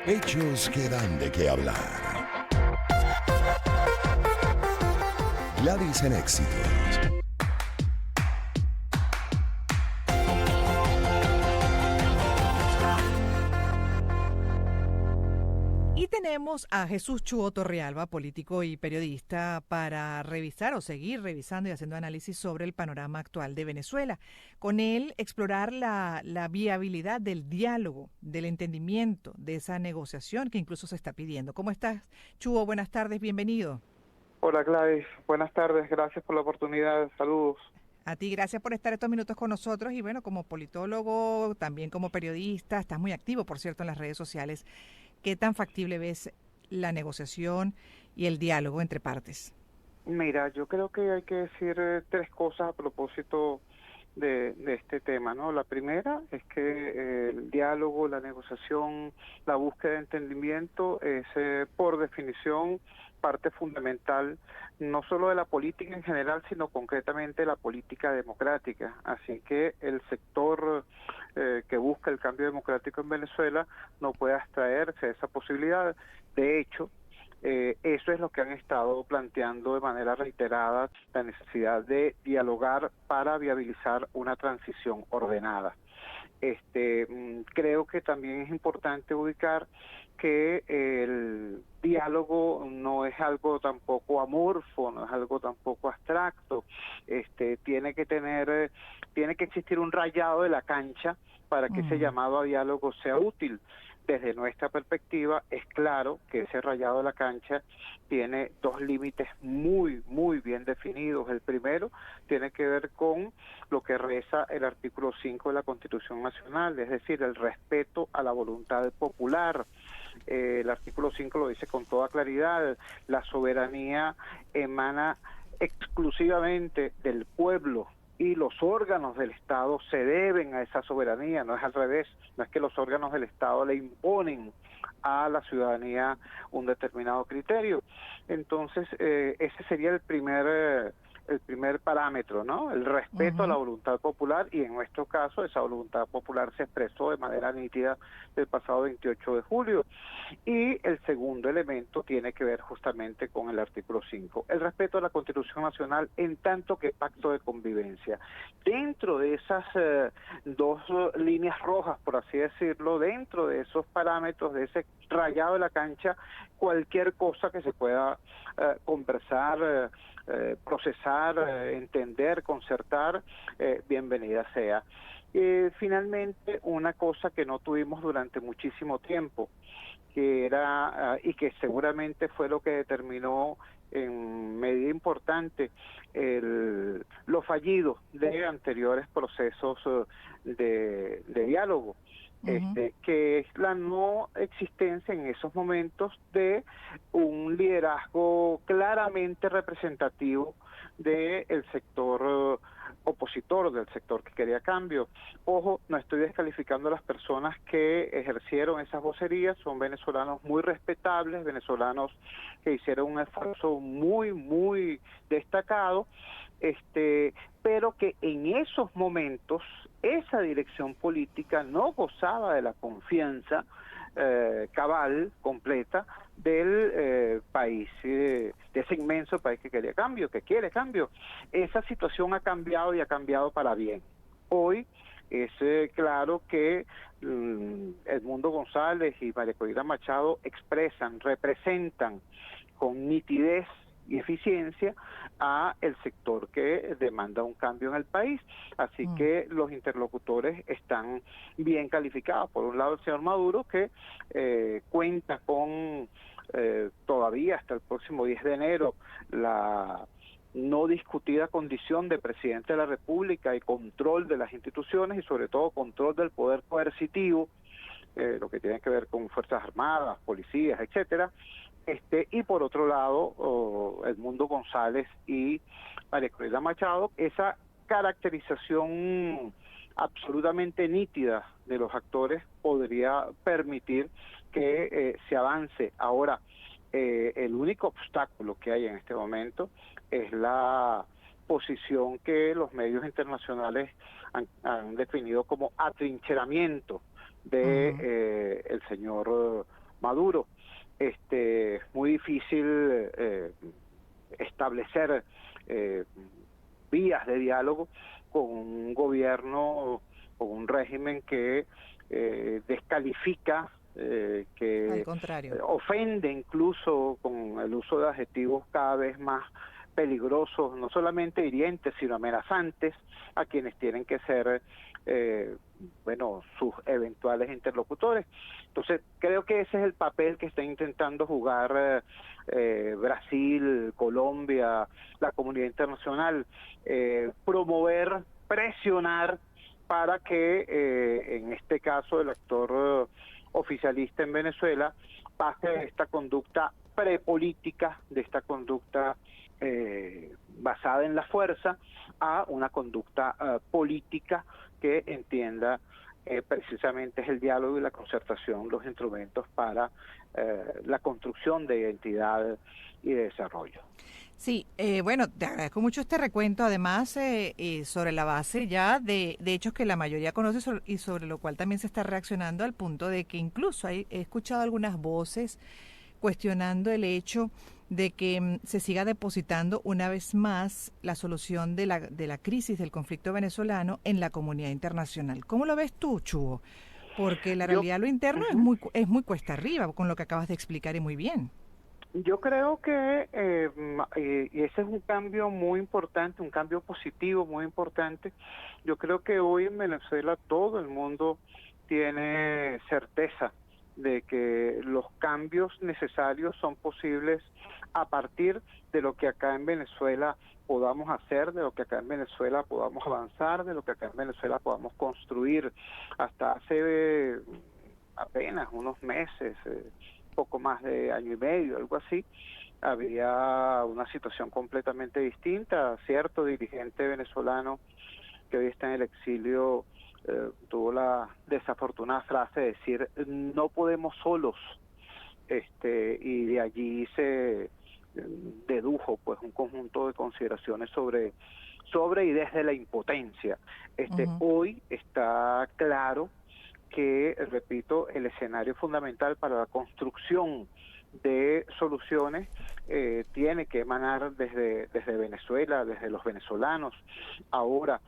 Hechos que dan de qué hablar. Gladys en Éxitos. Y tenemos a Jesús Chuo Torrealba, político y periodista, para revisar o seguir revisando y haciendo análisis sobre el panorama actual de Venezuela. Con él explorar la viabilidad del diálogo, del entendimiento, de esa negociación que incluso se está pidiendo. ¿Cómo estás, Chuo? Buenas tardes, bienvenido. Hola Gladys, buenas tardes, gracias por la oportunidad, saludos. A ti, gracias por estar estos minutos con nosotros y bueno, como politólogo, también como periodista, estás muy activo, por cierto, en las redes sociales. ¿Qué tan factible ves la negociación y el diálogo entre partes? Mira, yo creo que hay que decir tres cosas a propósito de este tema, ¿no? La primera es que el diálogo, la negociación, la búsqueda de entendimiento es por definición parte fundamental no solo de la política en general, sino concretamente la política democrática. Así que el sector que busca el cambio democrático en Venezuela no puede abstraerse de esa posibilidad. De hecho, eso es lo que han estado planteando de manera reiterada, la necesidad de dialogar para viabilizar una transición ordenada. Creo que también es importante ubicar que el diálogo no es algo tampoco amorfo, no es algo tampoco abstracto, tiene que existir un rayado de la cancha para que ese llamado a diálogo sea útil. Desde nuestra perspectiva, es claro que ese rayado de la cancha tiene dos límites muy bien definidos. El primero tiene que ver con lo que reza el artículo 5 de la Constitución Nacional, es decir, el respeto a la voluntad popular. El artículo 5 lo dice con toda claridad: la soberanía emana exclusivamente del pueblo, y los órganos del Estado se deben a esa soberanía, no es al revés, no es que los órganos del Estado le imponen a la ciudadanía un determinado criterio. Entonces, ese sería el primer parámetro, ¿no? El respeto a la voluntad popular, y en nuestro caso esa voluntad popular se expresó de manera nítida el pasado 28 de julio. Y el segundo elemento tiene que ver justamente con el artículo 5, el respeto a la Constitución Nacional en tanto que pacto de convivencia. Dentro de esas dos líneas rojas, por así decirlo, dentro de esos parámetros, de ese rayado de la cancha, cualquier cosa que se pueda conversar, procesar, entender, concertar, bienvenida sea. Finalmente, una cosa que no tuvimos durante muchísimo tiempo, que era, y que seguramente fue lo que determinó en medida importante lo fallido de anteriores procesos de diálogo, que es la no existencia en esos momentos de un liderazgo claramente representativo del sector opositor, del sector que quería cambio. Ojo, no estoy descalificando a las personas que ejercieron esas vocerías, son venezolanos muy respetables, venezolanos que hicieron un esfuerzo muy destacado, pero que en esos momentos esa dirección política no gozaba de la confianza cabal, completa del país, de ese inmenso país que quería cambio, que quiere cambio. Esa situación ha cambiado, y ha cambiado para bien. Hoy es claro que Edmundo González y María Corina Machado expresan, representan con nitidez y eficiencia a el sector que demanda un cambio en el país. Así que los interlocutores están bien calificados. Por un lado, el señor Maduro, que cuenta con todavía hasta el próximo 10 de enero la no discutida condición de presidente de la República y control de las instituciones, y sobre todo control del poder coercitivo, lo que tiene que ver con Fuerzas Armadas, policías, etcétera. Y por otro lado, Edmundo González y María Corina Machado, esa caracterización absolutamente nítida de los actores podría permitir que se avance. Ahora, el único obstáculo que hay en este momento es la posición que los medios internacionales han definido como atrincheramiento de el señor Maduro. Es muy difícil establecer vías de diálogo con un gobierno, con un régimen que descalifica, Al que contrario. ofende incluso con el uso de adjetivos cada vez más peligrosos, no solamente hirientes, sino amenazantes a quienes tienen que ser, sus eventuales interlocutores. Entonces, creo que ese es el papel que está intentando jugar Brasil, Colombia, la comunidad internacional, promover, presionar para que, en este caso, el actor oficialista en Venezuela pase de esta conducta prepolítica, de esta conducta basada en la fuerza, a una conducta política que entienda precisamente es el diálogo y la concertación los instrumentos para la construcción de identidad y de desarrollo. Sí, bueno, te agradezco mucho este recuento, además, sobre la base ya de hechos que la mayoría conoce y sobre lo cual también se está reaccionando al punto de que incluso he escuchado algunas voces cuestionando el hecho de que se siga depositando una vez más la solución de la crisis del conflicto venezolano en la comunidad internacional. ¿Cómo lo ves tú, Chuo? Porque la realidad, lo interno es muy cuesta arriba, con lo que acabas de explicar y muy bien. Yo creo que y ese es un cambio muy importante, un cambio positivo muy importante. Yo creo que hoy en Venezuela todo el mundo tiene certeza de que los cambios necesarios son posibles a partir de lo que acá en Venezuela podamos hacer, de lo que acá en Venezuela podamos avanzar, de lo que acá en Venezuela podamos construir. Hasta hace apenas unos meses, poco más de año y medio, algo así, había una situación completamente distinta. Cierto dirigente venezolano que hoy está en el exilio tuvo la desafortunada frase de decir no podemos solos, y de allí se dedujo pues un conjunto de consideraciones sobre y desde la impotencia. Hoy está claro que, repito, el escenario fundamental para la construcción de soluciones tiene que emanar desde Venezuela, desde los venezolanos. Ahora,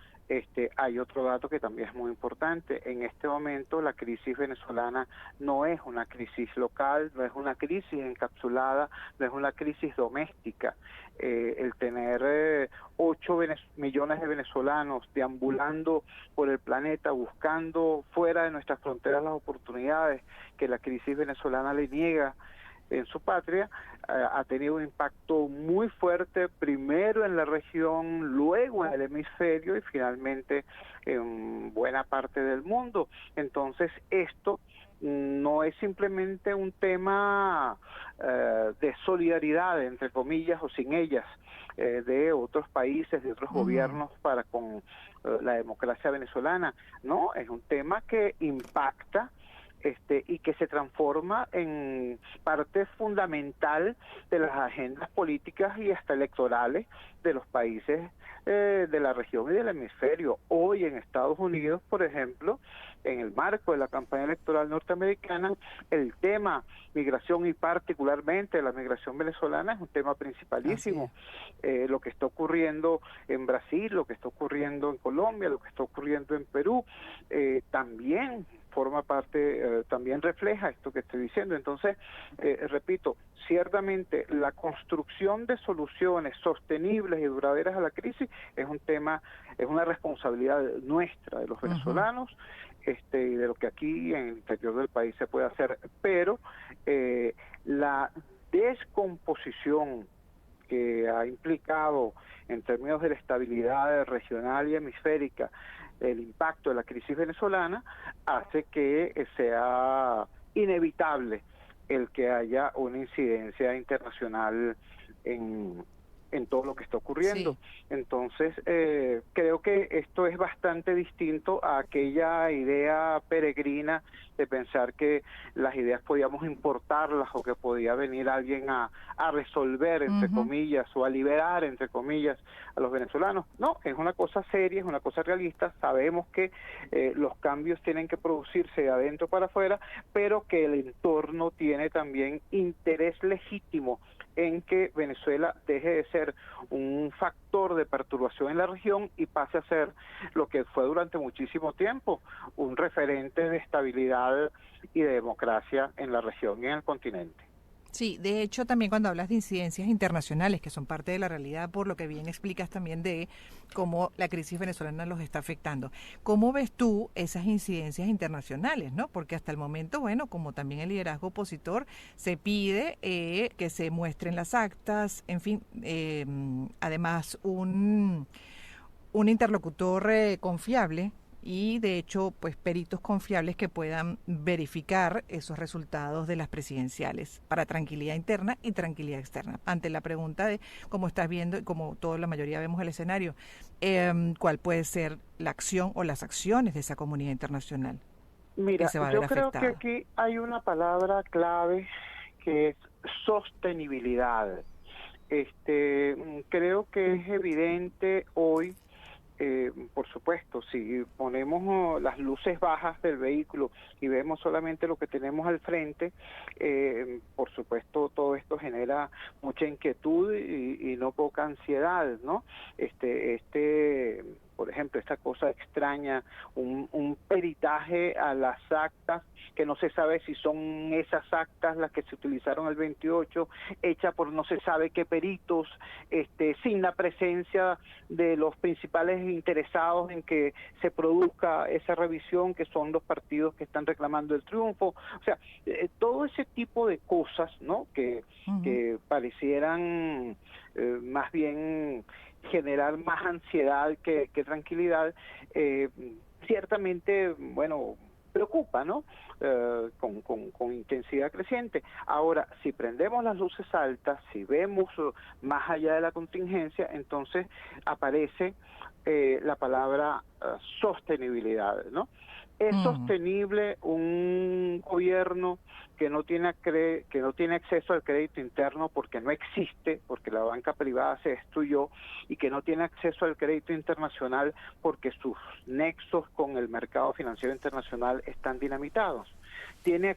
hay otro dato que también es muy importante. En este momento la crisis venezolana no es una crisis local, no es una crisis encapsulada, no es una crisis doméstica. El tener 8 millones de venezolanos deambulando por el planeta buscando fuera de nuestras fronteras las oportunidades que la crisis venezolana le niega en su patria, ha tenido un impacto muy fuerte, primero en la región, luego en el hemisferio y finalmente en buena parte del mundo. Entonces, esto no es simplemente un tema de solidaridad, entre comillas, o sin ellas, de otros países, de otros gobiernos para con la democracia venezolana. No, es un tema que impacta y que se transforma en parte fundamental de las agendas políticas y hasta electorales de los países de la región y del hemisferio. Hoy en Estados Unidos, por ejemplo, en el marco de la campaña electoral norteamericana, el tema migración y particularmente la migración venezolana es un tema principalísimo. Lo que está ocurriendo en Brasil, lo que está ocurriendo en Colombia, lo que está ocurriendo en Perú, también forma parte, también refleja esto que estoy diciendo. Entonces, repito, ciertamente la construcción de soluciones sostenibles y duraderas a la crisis es un tema, es una responsabilidad nuestra, de los venezolanos, y de lo que aquí en el interior del país se puede hacer, pero la descomposición que ha implicado en términos de la estabilidad regional y hemisférica el impacto de la crisis venezolana hace que sea inevitable el que haya una incidencia internacional en en todo lo que está ocurriendo. Sí. Entonces, creo que esto es bastante distinto a aquella idea peregrina de pensar que las ideas podíamos importarlas o que podía venir alguien a resolver, entre comillas, o a liberar, entre comillas, a los venezolanos. No, es una cosa seria, es una cosa realista. Sabemos que los cambios tienen que producirse de adentro para afuera, pero que el entorno tiene también interés legítimo en que Venezuela deje de ser un factor de perturbación en la región y pase a ser lo que fue durante muchísimo tiempo, un referente de estabilidad y de democracia en la región y en el continente. Sí, de hecho también cuando hablas de incidencias internacionales que son parte de la realidad, por lo que bien explicas también de cómo la crisis venezolana los está afectando. ¿Cómo ves tú esas incidencias internacionales, no? Porque hasta el momento, bueno, como también el liderazgo opositor, se pide que se muestren las actas, en fin, además un interlocutor confiable y de hecho pues peritos confiables que puedan verificar esos resultados de las presidenciales para tranquilidad interna y tranquilidad externa. Ante la pregunta de cómo estás viendo y como toda la mayoría vemos el escenario, ¿cuál puede ser la acción o las acciones de esa comunidad internacional que Mira, se va a yo ver creo que afectada? aquí hay una palabra clave que es sostenibilidad. Creo que es evidente hoy. Por supuesto, si ponemos las luces bajas del vehículo y vemos solamente lo que tenemos al frente, por supuesto todo esto genera mucha inquietud y no poca ansiedad, ¿no? Por ejemplo, esta cosa extraña, un peritaje a las actas, que no se sabe si son esas actas las que se utilizaron el 28, hecha por no se sabe qué peritos, sin la presencia de los principales interesados en que se produzca esa revisión, que son los partidos que están reclamando el triunfo. O sea, todo ese tipo de cosas, ¿no? Que parecieran más bien generar más ansiedad que tranquilidad, ciertamente, bueno, preocupa, ¿no? Con intensidad creciente. Ahora, si prendemos las luces altas, si vemos más allá de la contingencia, entonces aparece la palabra sostenibilidad, ¿no? ¿Es sostenible un gobierno que no tiene acceso al crédito interno porque no existe, porque la banca privada se destruyó, y que no tiene acceso al crédito internacional porque sus nexos con el mercado financiero internacional están dinamitados? ¿Tiene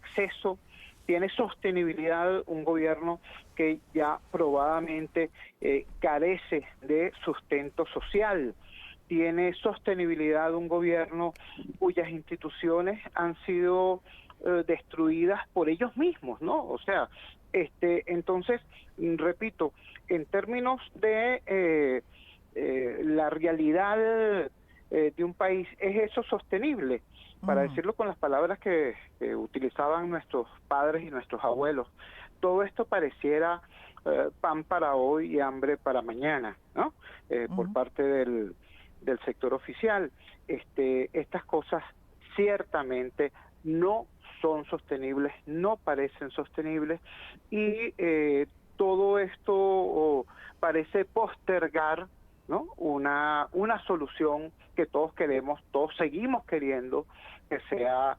sostenibilidad un gobierno que ya probadamente carece de sustento social? ¿Tiene sostenibilidad un gobierno cuyas instituciones han sido destruidas por ellos mismos, ¿no? O sea, entonces, repito, en términos de la realidad de un país, ¿es eso sostenible? Para decirlo con las palabras que utilizaban nuestros padres y nuestros abuelos, todo esto pareciera pan para hoy y hambre para mañana, ¿no? Por parte del sector oficial. Estas cosas ciertamente no son sostenibles, no parecen sostenibles, y todo esto parece postergar, ¿no? Una solución que todos queremos, todos seguimos queriendo, que sea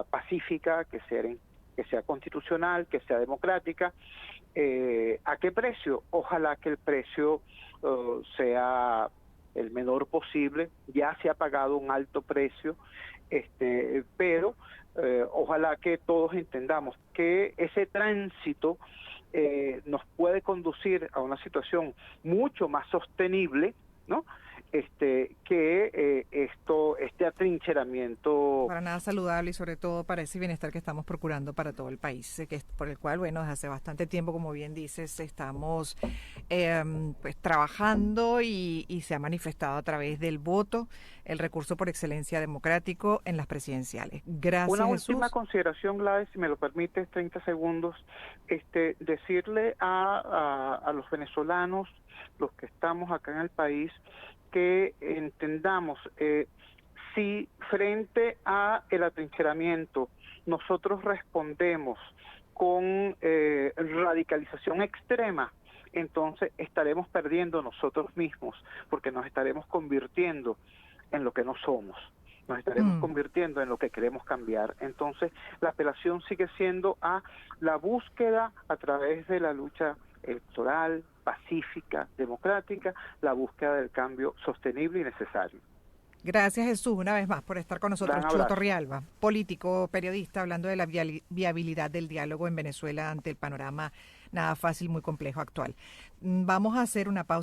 pacífica, que sea constitucional, que sea democrática. ¿A qué precio? Ojalá que el precio sea el menor posible. Ya se ha pagado un alto precio, pero ojalá que todos entendamos que ese tránsito nos puede conducir a una situación mucho más sostenible, ¿no? Que este atrincheramiento. Para nada saludable y sobre todo para ese bienestar que estamos procurando para todo el país, que es por el cual, bueno, desde hace bastante tiempo, como bien dices, estamos pues trabajando y se ha manifestado a través del voto, el recurso por excelencia democrático en las presidenciales. Gracias, Una Jesús. última consideración, Gladys, si me lo permites, 30 segundos, decirle a los venezolanos, los que estamos acá en el país, que entendamos, si frente a el atrincheramiento nosotros respondemos con radicalización extrema, entonces estaremos perdiendo nosotros mismos, porque nos estaremos convirtiendo en lo que no somos. Nos estaremos convirtiendo en lo que queremos cambiar. Entonces, la apelación sigue siendo a la búsqueda a través de la lucha electoral, pacífica, democrática, la búsqueda del cambio sostenible y necesario. Gracias, Jesús, una vez más por estar con nosotros. Gran Chuo abrazo. Torrealba, político, periodista, hablando de la viabilidad del diálogo en Venezuela ante el panorama nada fácil, muy complejo actual. Vamos a hacer una pausa.